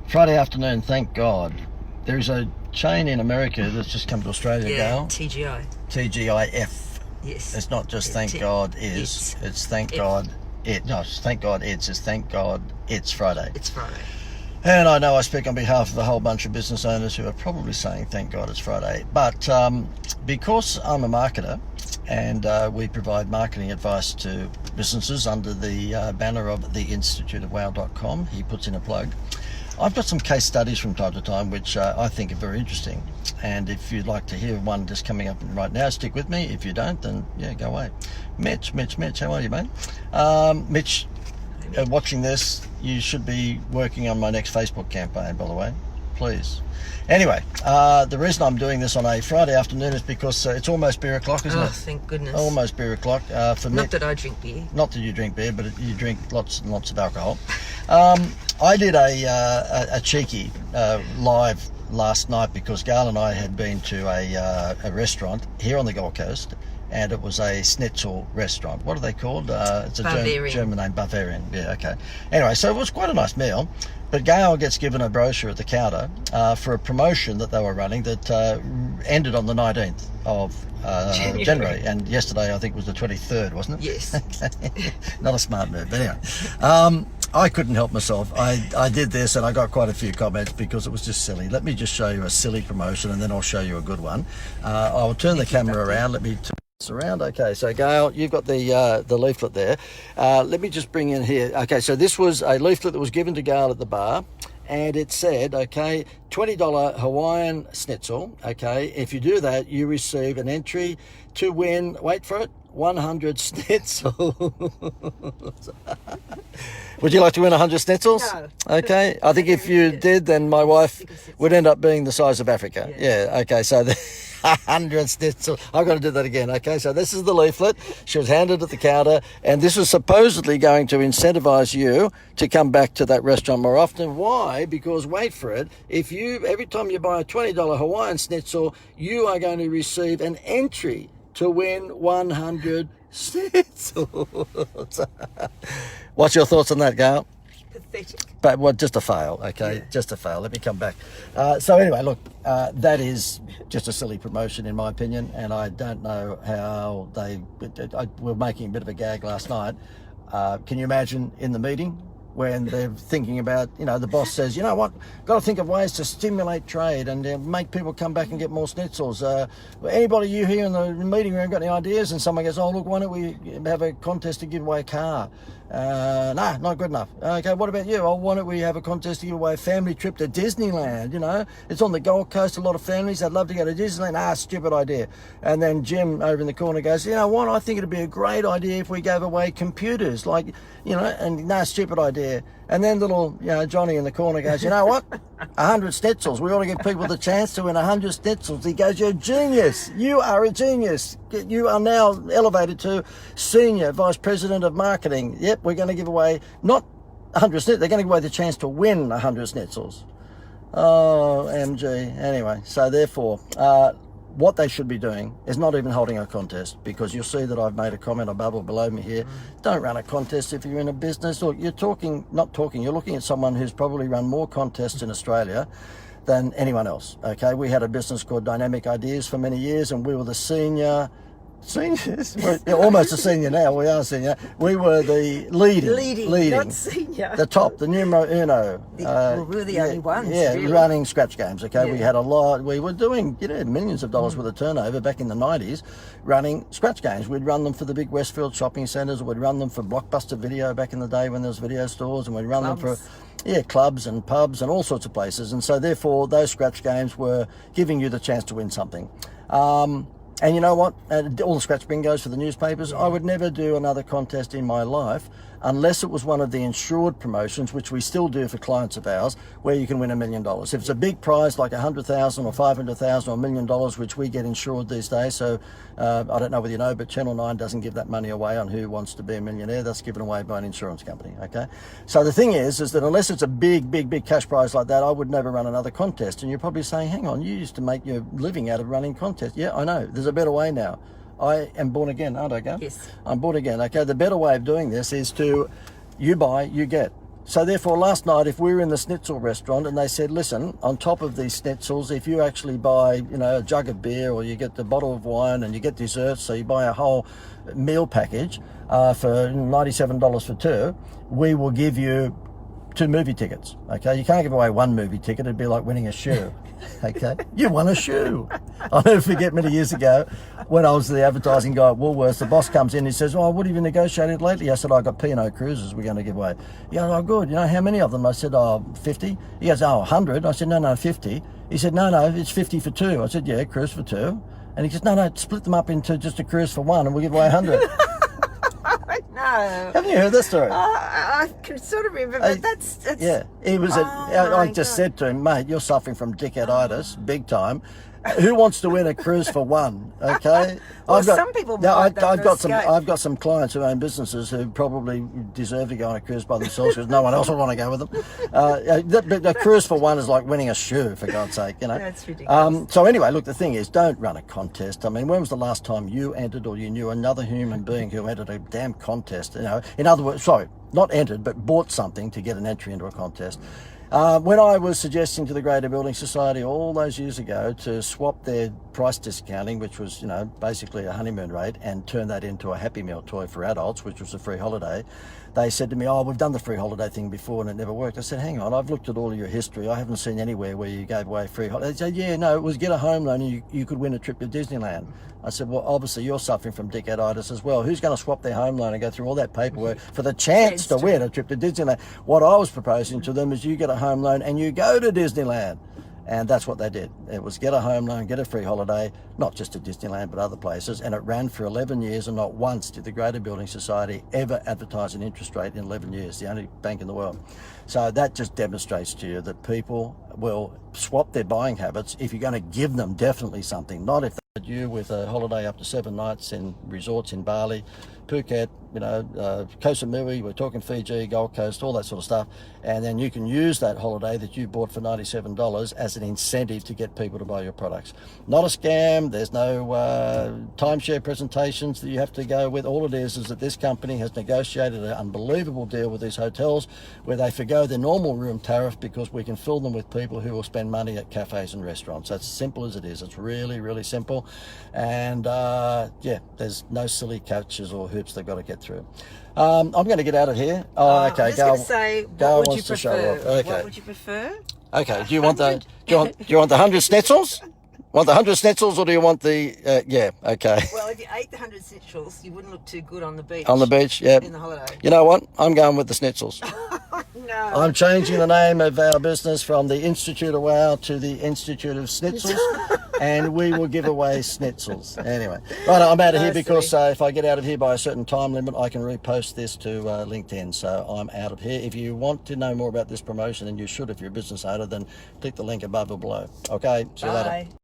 Friday afternoon, thank God. There's a chain in America that's just come to Australia, Gail. TGI. TGIF. Yes. It's not just thank God is. It's thank God it. No, it's thank God it's thank God it's Friday. It's Friday. And I know I speak on behalf of a whole bunch of business owners who are probably saying thank God it's Friday. But because I'm a marketer and we provide marketing advice to businesses under the banner of the Institute of Wow.com, he puts in a plug. I've got some case studies from time to time which I think are very interesting, and if you'd like to hear one just coming up right now, stick with me. If you don't, then yeah, go away. Mitch, how are you, mate? Mitch, watching this, you should be working on my next Facebook campaign, by the way, please. Anyway, the reason I'm doing this on a Friday afternoon is because it's almost beer o'clock, isn't it? Oh, thank goodness. Almost beer o'clock. For me, not that I drink beer. Not that you drink beer, but you drink lots and lots of alcohol. I did a cheeky live last night because Gail and I had been to a restaurant here on the Gold Coast, and it was a schnitzel restaurant. What are they called? It's a German name, Bavarian. Yeah, okay. Anyway, so it was quite a nice meal. But Gail gets given a brochure at the counter for a promotion that they were running that ended on the 19th of January. And yesterday, I think, was the 23rd, wasn't it? Yes. Okay. Not a smart move, but anyway. I couldn't help myself. I did this and I got quite a few comments because it was just silly. Let me just show you a silly promotion and then I'll show you a good one. I'll turn the camera around. Let me turn this around. Okay, so Gail, you've got the leaflet there. Let me just bring in here. Okay, so this was a leaflet that was given to Gail at the bar. And it said, okay, $20 Hawaiian schnitzel. Okay, if you do that, you receive an entry to win, wait for it, 100 schnitzel. Would you like to win 100 schnitzels? No. Okay, I think if you did, then my wife would end up being the size of Africa. Yeah, okay, so 100 schnitzels. I've got to do that again. Okay, so this is the leaflet. She was handed at the counter, and this was supposedly going to incentivize you to come back to that restaurant more often. Why? Because, wait for it, every time you buy a $20 Hawaiian schnitzel, you are going to receive an entry to win 100 schnitzels. What's your thoughts on that, Gail? Pathetic. But what? Just a fail, okay? Yeah. Just a fail. Let me come back. So anyway, look, that is just a silly promotion in my opinion, and I don't know how they were making a bit of a gag last night. Can you imagine in the meeting when they're thinking about, the boss says, you know what, got to think of ways to stimulate trade and make people come back and get more schnitzels. Anybody you here in the meeting room got any ideas? And someone goes, oh, look, why don't we have a contest to give away a car? No, not good enough. Okay, what about you? Oh, why don't we have a contest to give away a family trip to Disneyland? It's on the Gold Coast, a lot of families, they'd love to go to Disneyland. Stupid idea. And then Jim over in the corner goes, you know what, I think it'd be a great idea if we gave away computers, and stupid idea. And then little, Johnny in the corner goes, you know what, 100 schnitzels. We ought to give people the chance to win 100 schnitzels. He goes, you're a genius. You are a genius. You are now elevated to Senior Vice President of Marketing. Yep, we're going to give away not 100 schnitzels. They're going to give away the chance to win 100 schnitzels. Oh, MG. Anyway, so therefore, what they should be doing is not even holding a contest, because you'll see that I've made a comment above or below me here. Don't run a contest if you're in a business. Look, you're looking at someone who's probably run more contests in Australia than anyone else. Okay, we had a business called Dynamic Ideas for many years, and we were the seniors. We're almost a senior now. We are senior. We were the leading, not senior. The top, the numero uno. We were the only ones. Yeah, really. Running scratch games. Okay, Yeah. We had a lot. We were doing millions of dollars worth of turnover back in the 90s, running scratch games. We'd run them for the big Westfield shopping centres. We'd run them for Blockbuster Video back in the day when there was video stores, and we'd run them for clubs and pubs and all sorts of places. And so therefore, those scratch games were giving you the chance to win something. And you know what? All the scratch bingos for the newspapers, I would never do another contest in my life unless it was one of the insured promotions, which we still do for clients of ours, where you can win $1 million. If it's a big prize like $100,000 or $500,000 or $1 million, which we get insured these days, so I don't know whether you know, but Channel 9 doesn't give that money away on Who Wants to Be a Millionaire. That's given away by an insurance company, okay? So the thing is that unless it's a big cash prize like that, I would never run another contest. And you're probably saying, hang on, you used to make your living out of running contests. Yeah, I know. There's a better way now. I am born again, aren't I, Gail? Yes. I'm born again. Okay, the better way of doing this is to, you buy, you get. So therefore, last night, if we were in the schnitzel restaurant and they said, listen, on top of these schnitzels, if you actually buy, you know, a jug of beer, or you get the bottle of wine and you get desserts, so you buy a whole meal package for $97 for two, we will give you 2 movie tickets. Okay, you can't give away 1 movie ticket. It'd be like winning a shoe. Okay, you won a shoe. I'll never forget many years ago when I was the advertising guy at Woolworths. The boss comes in, he says, "Oh, what have you negotiated lately?" I said, "I got P&O cruises we're going to give away." He goes, "Oh, good. You know how many of them?" I said, "Oh, 50." He goes, "Oh, 100." I said, "No, 50." He said, "No, it's 50 for 2." I said, "Yeah, cruise for 2." And he says, "No, split them up into just a cruise for 1 and we'll give away 100. No. Haven't you heard this story? I can sort of remember, but that's Yeah, he was. I just said to him, "Mate, you're suffering from dickheaditis, big time. Who wants to win a cruise for 1?" Okay. Well, some people might, I've got some clients who own businesses who probably deserve to go on a cruise by themselves because no one else will want to go with them. The cruise for 1 is like winning a shoe, for God's sake, you know. That's ridiculous. So anyway, look, the thing is, don't run a contest. I mean, when was the last time you entered or you knew another human being who entered a damn contest? You know, in other words, sorry, not entered, but bought something to get an entry into a contest. When I was suggesting to the Greater Building Society all those years ago to swap their price discounting, which was, you know, basically a honeymoon rate, and turn that into a Happy Meal toy for adults, which was a free holiday, they said to me, "Oh, we've done the free holiday thing before and it never worked." I said, "Hang on, I've looked at all of your history. I haven't seen anywhere where you gave away free holiday." They said, "Yeah, no, it was get a home loan and you could win a trip to Disneyland." I said, "Well, obviously you're suffering from dickheaditis as well. Who's going to swap their home loan and go through all that paperwork for the chance to win a trip to Disneyland?" What I was proposing to them is you get a home loan and you go to Disneyland. And that's what they did. It was get a home loan, get a free holiday, not just to Disneyland, but other places. And it ran for 11 years, and not once did the Greater Building Society ever advertise an interest rate in 11 years, the only bank in the world. So that just demonstrates to you that people will swap their buying habits if you're going to give them definitely something, not if they had you with a holiday up to 7 nights in resorts in Bali, Phuket, you know, Koh Samui, we're talking Fiji, Gold Coast, all that sort of stuff. And then you can use that holiday that you bought for $97 as an incentive to get people to buy your products. Not a scam. There's no timeshare presentations that you have to go with. All it is that this company has negotiated an unbelievable deal with these hotels where they forgo their normal room tariff because we can fill them with people who will spend money at cafes and restaurants. That's simple as it is. It's really, really simple. And yeah, there's no silly catches or hoops they've got to get through. I'm going to get out of here. Okay, I was going to say, what would you prefer? Okay. What would you prefer? Okay. Do you want the 100 schnitzels? Want the 100 schnitzels, or do you want the? Yeah. Okay. Well, if you ate the 100 schnitzels, you wouldn't look too good on the beach. On the beach, yeah. In the holiday. You know what? I'm going with the schnitzels. No. I'm changing the name of our business from the Institute of Wow to the Institute of Schnitzels, and we will give away schnitzels. Anyway, right, I'm out of here because if I get out of here by a certain time limit, I can repost this to LinkedIn. So I'm out of here. If you want to know more about this promotion, and you should if you're a business owner, then click the link above or below. Okay, see you later.